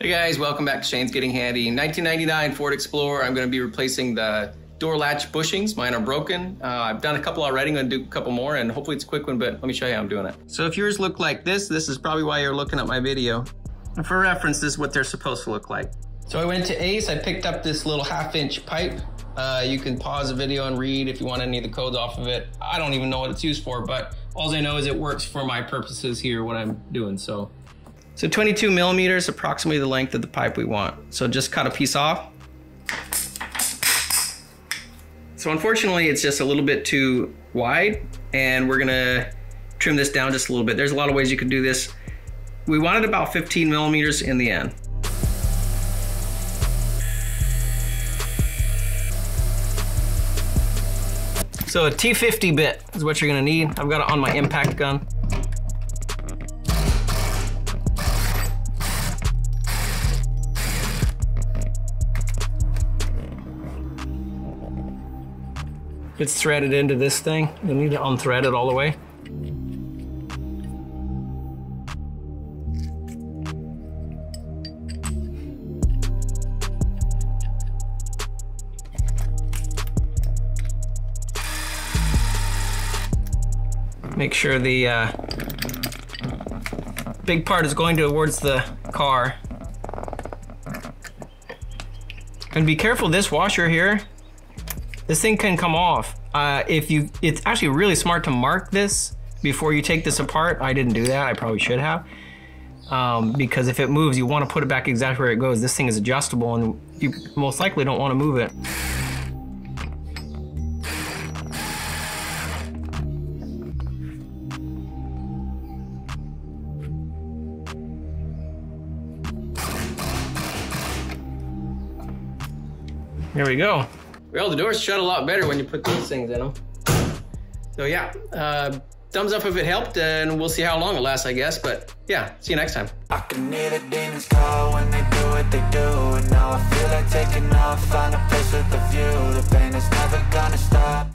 Hey guys, welcome back to Shane's Getting Handy. 1999 Ford Explorer. I'm going to be replacing the door latch bushings. Mine are broken. I've done a couple already. I'm going to do a couple more and hopefully it's a quick one, but let me show you how I'm doing it. So if yours look like this is probably why you're looking at my video. And for reference, this is what they're supposed to look like. So I went to Ace. I picked up this little 1/2-inch pipe. You can pause the video and read if you want any of the codes off of it. I don't even know what it's used for, but all I know is it works for my purposes here, what I'm doing. So 22 millimeters, approximately the length of the pipe we want. So just cut a piece off. So unfortunately, it's just a little bit too wide, and we're gonna trim this down just a little bit. There's a lot of ways you can do this. We wanted about 15 millimeters in the end. So a T50 bit is what you're gonna need. I've got it on my impact gun. It's threaded into this thing. You need to unthread it all the way. Make sure the big part is going towards the car. And be careful, this washer here, this thing can come off. It's actually really smart to mark this before you take this apart. I didn't do that, I probably should have. Because if it moves, you want to put it back exactly where it goes. This thing is adjustable and you most likely don't want to move it. There we go. Well, the doors shut a lot better when you put these things in them. So yeah, thumbs up if it helped, and we'll see how long it lasts, I guess. But yeah, see you next time. I can hear the demons call when they do what they do, and now I feel like taking off, find a place with a view.